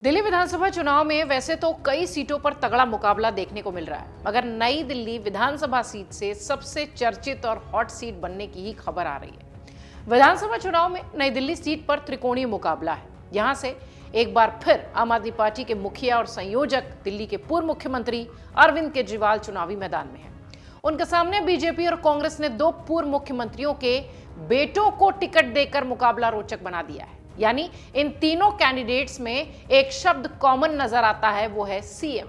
दिल्ली विधानसभा चुनाव में वैसे तो कई सीटों पर तगड़ा मुकाबला देखने को मिल रहा है, मगर नई दिल्ली विधानसभा सीट से सबसे चर्चित और हॉट सीट बनने की ही खबर आ रही है। विधानसभा चुनाव में नई दिल्ली सीट पर त्रिकोणीय मुकाबला है। यहां से एक बार फिर आम आदमी पार्टी के मुखिया और संयोजक दिल्ली के पूर्व मुख्यमंत्री अरविंद केजरीवाल चुनावी मैदान में हैं। उनके सामने बीजेपी और कांग्रेस ने दो पूर्व मुख्यमंत्रियों के बेटों को टिकट देकर मुकाबला रोचक बना दिया है। यानी इन तीनों कैंडिडेट्स में एक शब्द कॉमन नजर आता है, वो है सीएम।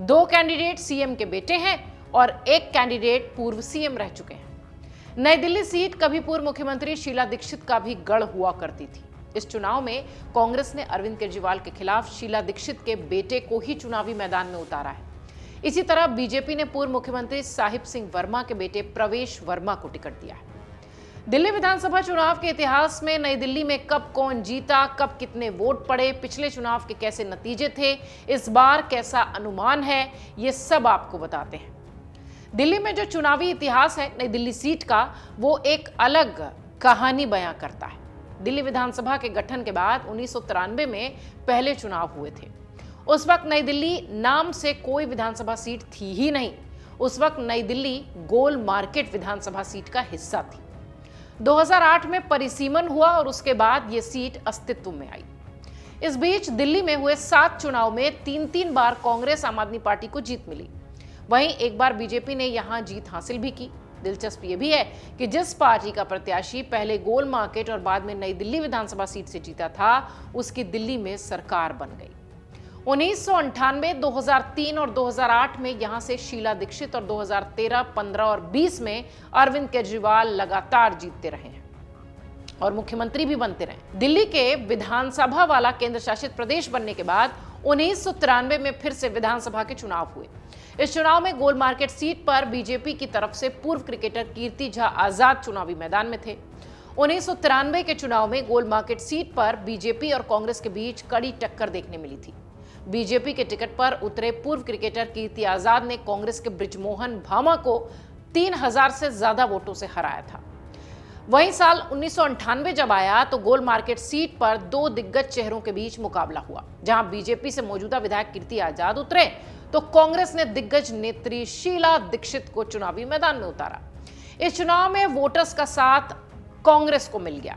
दो कैंडिडेट सीएम के बेटे हैं और एक कैंडिडेट पूर्व सीएम रह चुके हैं। नई दिल्ली सीट कभी पूर्व मुख्यमंत्री शीला दीक्षित का भी गढ़ हुआ करती थी। इस चुनाव में कांग्रेस ने अरविंद केजरीवाल के खिलाफ शीला दीक्षित के बेटे को ही चुनावी मैदान में उतारा है। इसी तरह बीजेपी ने पूर्व मुख्यमंत्री साहिब सिंह वर्मा के बेटे प्रवेश वर्मा को टिकट दिया है। दिल्ली विधानसभा चुनाव के इतिहास में नई दिल्ली में कब कौन जीता, कब कितने वोट पड़े, पिछले चुनाव के कैसे नतीजे थे, इस बार कैसा अनुमान है, ये सब आपको बताते हैं। दिल्ली में जो चुनावी इतिहास है नई दिल्ली सीट का, वो एक अलग कहानी बयां करता है। दिल्ली विधानसभा के गठन के बाद 1993 में पहले चुनाव हुए थे। उस वक्त नई दिल्ली नाम से कोई विधानसभा सीट थी ही नहीं। उस वक्त नई दिल्ली गोल मार्केट विधानसभा सीट का हिस्सा थी। 2008 में परिसीमन हुआ और उसके बाद यह सीट अस्तित्व में आई। इस बीच दिल्ली में हुए 7 चुनाव में 3-3 बार कांग्रेस आम आदमी पार्टी को जीत मिली। वहीं एक बार बीजेपी ने यहां जीत हासिल भी की। दिलचस्प यह भी है कि जिस पार्टी का प्रत्याशी पहले गोल मार्केट और बाद में नई दिल्ली विधानसभा सीट से जीता था, उसकी दिल्ली में सरकार बन गई। 1998, 2003 और 2008 में यहां से शीला दीक्षित और 2013, 15 और 20 में अरविंद केजरीवाल लगातार जीतते रहे हैं और मुख्यमंत्री भी बनते रहे। दिल्ली के विधानसभा वाला केंद्र शासित प्रदेश बनने के बाद 1993 में फिर से विधानसभा के चुनाव हुए। इस चुनाव में गोल मार्केट सीट पर बीजेपी की तरफ से पूर्व क्रिकेटर कीर्ति झा आजाद चुनावी मैदान में थे। 1993 के चुनाव में गोल मार्केट सीट पर बीजेपी और कांग्रेस के बीच कड़ी टक्कर देखने मिली थी। बीजेपी के टिकट पर उतरे पूर्व क्रिकेटर कीर्ति आजाद ने कांग्रेस के बृजमोहन भामा को 3000 से ज्यादा वोटों से हराया था। वहीं साल 1998 जब आया तो गोल मार्केट सीट पर दो दिग्गज चेहरों के बीच मुकाबला हुआ। जहां बीजेपी से मौजूदा विधायक कीर्ति आजाद उतरे तो कांग्रेस ने दिग्गज नेत्री शीला दीक्षित को चुनावी मैदान में उतारा। इस चुनाव में वोटर्स का साथ कांग्रेस को मिल गया।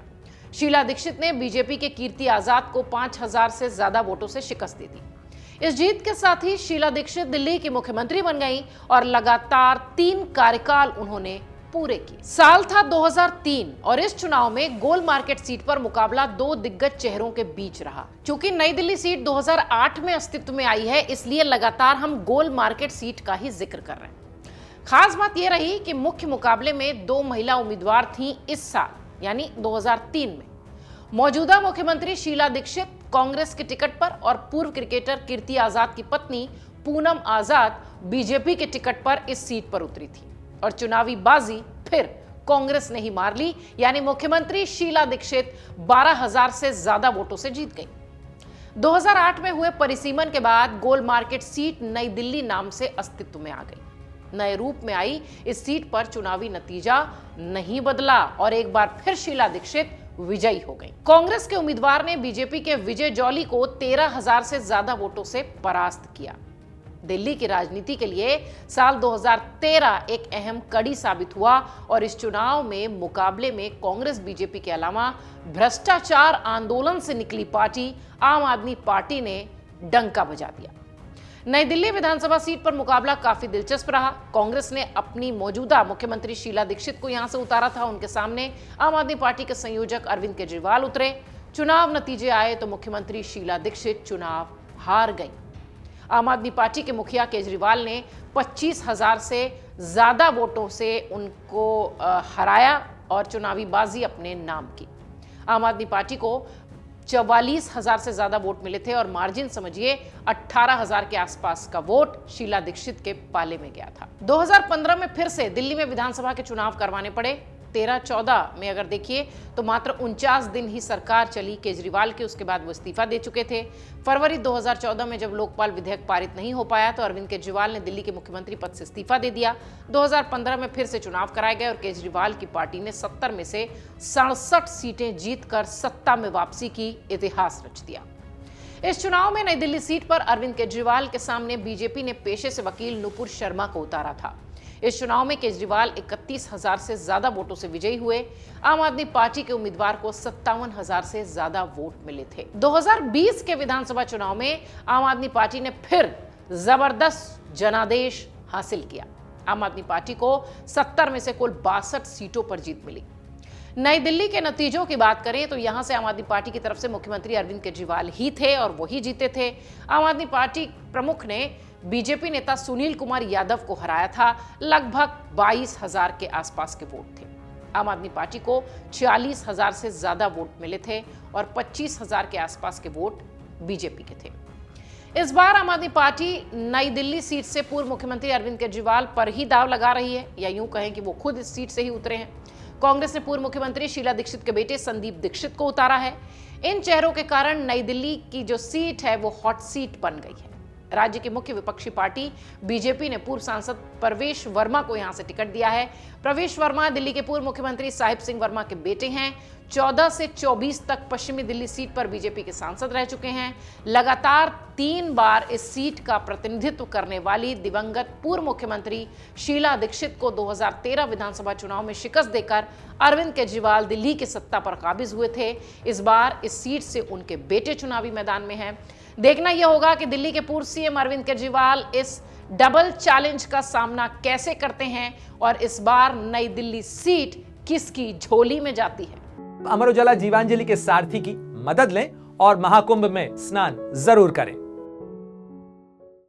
शीला दीक्षित ने बीजेपी के कीर्ति आजाद को 5000 से ज्यादा वोटों से शिकस्त दे दी। इस जीत के साथ ही शीला दीक्षित दिल्ली की मुख्यमंत्री बन गई और लगातार 3 कार्यकाल उन्होंने पूरे किए। साल था 2003 और इस चुनाव में गोल मार्केट सीट पर मुकाबला दो दिग्गज चेहरों के बीच रहा। क्योंकि नई दिल्ली सीट 2008 में अस्तित्व में आई है, इसलिए लगातार हम गोल मार्केट सीट का ही जिक्र कर रहे हैं। खास बात यह रही कि मुख्य मुकाबले में 2 महिला उम्मीदवार थीं इस साल, यानी 2003 में। मौजूदा मुख्यमंत्री शीला दीक्षित कांग्रेस के टिकट पर और पूर्व क्रिकेटर कीर्ति आजाद की पत्नी पूनम आजाद बीजेपी के टिकट पर इस सीट पर उतरी थी और चुनावी बाजी फिर कांग्रेस ने ही मार ली, यानी मुख्यमंत्री शीला दीक्षित 12000 से ज्यादा वोटों से जीत गई। 2008 में हुए परिसीमन के बाद गोल मार्केट सीट नई दिल्ली नाम से अस्तित्व में आ गई। नए रूप में आई इस सीट पर चुनावी नतीजा नहीं बदला और एक बार फिर शीला दीक्षित विजयी हो गई। कांग्रेस के उम्मीदवार ने बीजेपी के विजय जौली को 13000 से ज्यादा वोटों से परास्त किया। दिल्ली की राजनीति के लिए साल 2013 एक अहम कड़ी साबित हुआ और इस चुनाव में मुकाबले में कांग्रेस बीजेपी के अलावा भ्रष्टाचार आंदोलन से निकली पार्टी आम आदमी पार्टी ने डंका बजा दिया। नई दिल्ली विधानसभा सीट पर मुकाबला काफी दिलचस्प रहा। कांग्रेस ने अपनी मौजूदा मुख्यमंत्री शीला दीक्षित को यहां से उतारा था। उनके सामने आम आदमी पार्टी के संयोजक अरविंद केजरीवाल उतरे। चुनाव नतीजे आए तो मुख्यमंत्री शीला दीक्षित चुनाव हार गई। आम आदमी पार्टी के मुखिया केजरीवाल ने 25000 से ज्यादा वोटों से उनको हराया और चुनावी बाजी अपने नाम की। आम आदमी पार्टी को 44000 से ज्यादा वोट मिले थे और मार्जिन समझिए 18000 के आसपास का वोट शीला दीक्षित के पाले में गया था। 2015 में फिर से दिल्ली में विधानसभा के चुनाव करवाने पड़े। 13-14 में अगर देखिए तो मात्र 49 दिन ही सरकार चली केजरीवाल की, उसके बाद वो इस्तीफा दे चुके थे। फरवरी 2014 में जब लोकपाल विधेयक पारित नहीं हो पाया तो अरविंद केजरीवाल ने दिल्ली के मुख्यमंत्री पद से इस्तीफा दे दिया। 2015 में फिर से चुनाव कराए गए और केजरीवाल की पार्टी ने 70 में से 67 सीटें जीतकर सत्ता में वापसी की, इतिहास रच दिया। इस चुनाव में नई दिल्ली सीट पर अरविंद केजरीवाल के सामने बीजेपी ने पेशे से वकील नुपुर शर्मा को उतारा था। इस चुनाव में केजरीवाल 31,000 से ज्यादा वोटों से विजयी हुए। आम आदमी पार्टी के उम्मीदवार को 57,000 से ज्यादा वोट मिले थे। 2020 के विधानसभा चुनाव में आम आदमी पार्टी ने फिर जबरदस्त जनादेश हासिल किया। आम आदमी पार्टी को 70 में से कुल 62 सीटों पर जीत मिली। नई दिल्ली के नतीजों की बात करें तो यहां से आम आदमी पार्टी की तरफ से मुख्यमंत्री अरविंद केजरीवाल ही थे और वही जीते थे। आम आदमी पार्टी प्रमुख ने बीजेपी नेता सुनील कुमार यादव को हराया था। लगभग 22,000 के आसपास के वोट थे। आम आदमी पार्टी को 46,000 से ज्यादा वोट मिले थे और 25,000 के आसपास के वोट बीजेपी के थे। इस बार आम आदमी पार्टी नई दिल्ली सीट से पूर्व मुख्यमंत्री अरविंद केजरीवाल पर ही दाव लगा रही है, या यूं कहें कि वो खुद इस सीट से ही उतरे हैं। कांग्रेस ने पूर्व मुख्यमंत्री शीला दीक्षित के बेटे संदीप दीक्षित को उतारा है। इन चेहरों के कारण नई दिल्ली की जो सीट है वो हॉट सीट बन गई है। राज्य की मुख्य विपक्षी पार्टी बीजेपी ने पूर्व सांसद प्रवेश वर्मा को यहां से टिकट दिया है। प्रवेश वर्मा दिल्ली के पूर्व मुख्यमंत्री साहिब सिंह वर्मा के बेटे हैं। 14 से 24 तक पश्चिमी दिल्ली सीट पर बीजेपी के सांसद रह चुके हैं। लगातार 3 बार इस सीट का प्रतिनिधित्व करने वाली दिवंगत पूर्व मुख्यमंत्री शीला दीक्षित को 2013 विधानसभा चुनाव में शिकस्त देकर अरविंद केजरीवाल दिल्ली की सत्ता पर काबिज हुए थे। इस बार इस सीट से उनके बेटे चुनावी मैदान में हैं। देखना यह होगा कि दिल्ली के पूर्व सीएम अरविंद केजरीवाल इस डबल चैलेंज का सामना कैसे करते हैं और इस बार नई दिल्ली सीट किसकी झोली में जाती है। अमर उजाला जीवांजलि के सारथी की मदद लें और महाकुंभ में स्नान जरूर करें।